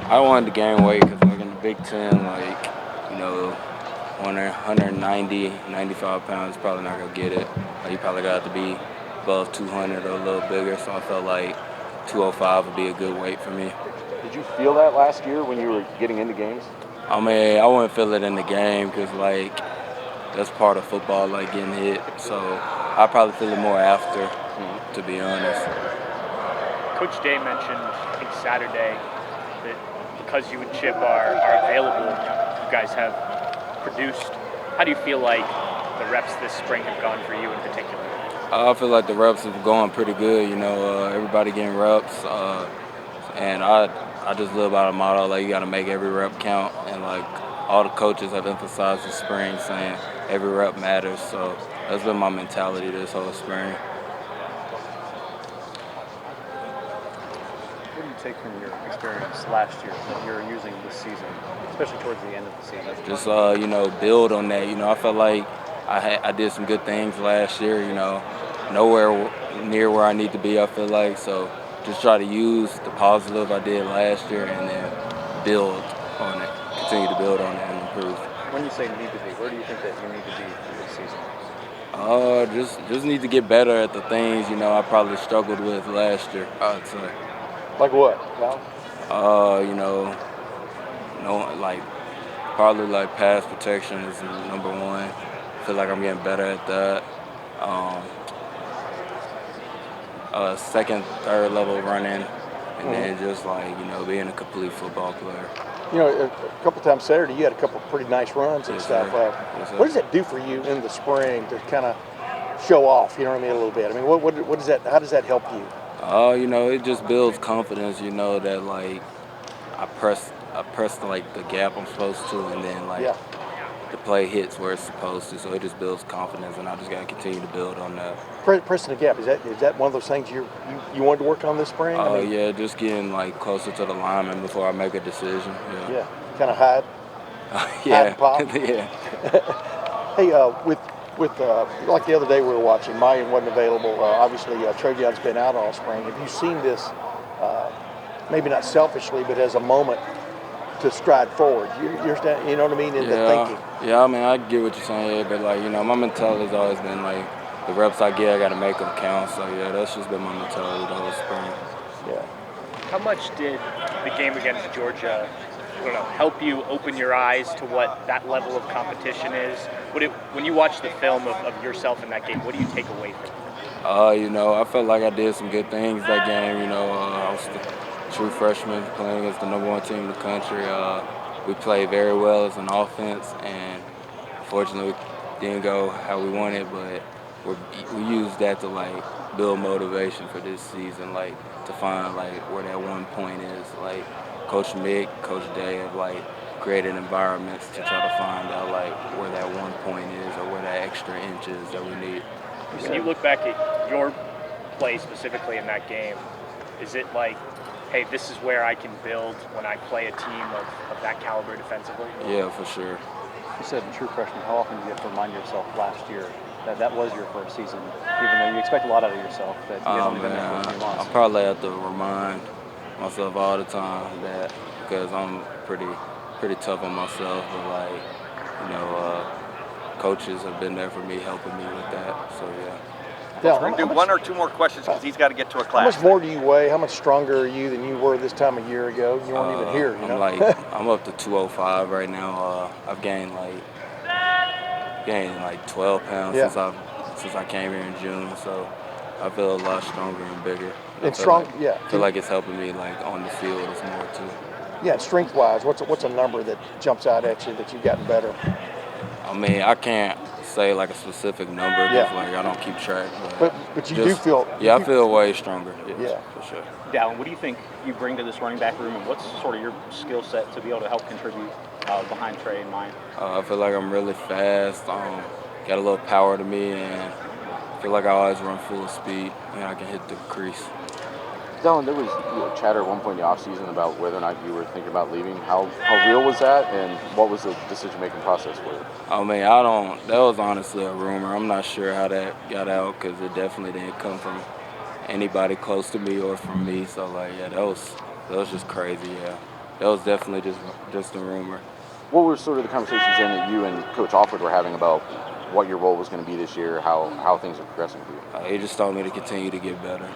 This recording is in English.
I wanted to gain weight because, like, in the Big Ten, like, you know, 190, 95 pounds, probably not going to get it. Like, you probably got to be above 200 or a little bigger, so I felt like 205 would be a good weight for me. Did you feel that last year when you were getting into games? I mean, I wouldn't feel it in the game because, like, that's part of football, like getting hit. So I probably feel it more after, to be honest. Coach Day mentioned, I think Saturday, that because you and Chip are available, you guys have produced. How do you feel like the reps this spring have gone for you in particular? I feel like the reps have gone pretty good. You know, everybody getting reps, and I just live by the motto like you got to make every rep count, and like all the coaches have emphasized this spring, saying every rep matters. So that's been my mentality this whole spring. What do you take from your experience last year that you're using this season, especially towards the end of the season? Just you know, build on that. You know, I felt like I did some good things last year. You know, nowhere near where I need to be. I feel like so. Just try to use the positive I did last year and then build on it. Continue to build on it and improve. When you say need to be, where do you think that you need to be this season? Just need to get better at the things, you know, I probably struggled with last year, I'd say. Like what? Well, you know, like probably like pass protection is number one. I feel like I'm getting better at that. Second, third level running, and then just like, you know, being a complete football player. You know, a couple times Saturday, you had a couple pretty nice runs and Yes, stuff. sir. What does that do for you in the spring to kind of show off? You know what I mean, a little bit. I mean, what does that? How does that help you? You know, it just builds confidence. You know that like I press like the gap I'm supposed to, and then like the play hits where it's supposed to. So it just builds confidence, and I just gotta continue to build on that. Pressing the gap, is that one of those things you wanted to work on this spring? Yeah, just getting like closer to the lineman before I make a decision. Yeah, kind of hide. Yeah. Hide and pop. Yeah. Hey, with like the other day we were watching, Mayan wasn't available. Obviously, Trajan's been out all spring. Have you seen this? Maybe not selfishly, but as a moment to stride forward. You know what I mean? In the thinking. Yeah, I mean, I get what you're saying, but like, you know, my mentality has always been like, the reps I get, I got to make them count. So yeah, that's just been my mentality the whole spring. Yeah. How much did the game against Georgia, I don't know, help you open your eyes to what that level of competition is? When you watch the film of yourself in that game, what do you take away from it? You know, I felt like I did some good things that game. You know, I was the true freshman playing against the #1 team in the country. We played very well as an offense, and unfortunately, it didn't go how we wanted, but we used that to like build motivation for this season, like to find like where that one point is. Like Coach Mick, Coach Day have like created environments to try to find out like where that one point is or where that extra inch is that we need. When you look back at your play specifically in that game, is it like, hey, this is where I can build when I play a team of that caliber defensively? Yeah, for sure. You said true freshman. How often do you have to remind yourself last year that was your first season, even though you expect a lot out of yourself, that you had only been there for a few months? I probably have to remind myself all the time that, because I'm pretty tough on myself, but like, you know, coaches have been there for me, helping me with that. So yeah. We're going to do one or two more questions because he's got to get to a class. How much more do you weigh? How much stronger are you than you were this time a year ago? You weren't even here, you know? I'm up to 205 right now. I've gained like 12 pounds since I came here in June. So I feel a lot stronger and bigger. And strong, I feel like it's helping me like on the field as more too. Yeah, strength-wise, what's a number that jumps out at you that you've gotten better? I mean, I can't say like a specific number because like I don't keep track. But you do feel. Yeah, I feel way stronger. Yeah, for sure. Dallan, what do you think you bring to this running back room, and what's sort of your skill set to be able to help contribute behind Trey and Mayan? I feel like I'm really fast. Got a little power to me, and I feel like I always run full speed, and I can hit the crease. Dallan, there was chatter at one point in the offseason about whether or not you were thinking about leaving. How real was that, and what was the decision-making process for you? I mean, that was honestly a rumor. I'm not sure how that got out because it definitely didn't come from anybody close to me or from me. So, like, yeah, that was just crazy, yeah. that was definitely just a rumor. What were sort of the conversations then that you and Coach Alford were having about what your role was going to be this year, how things are progressing for you? He just told me to continue to get better.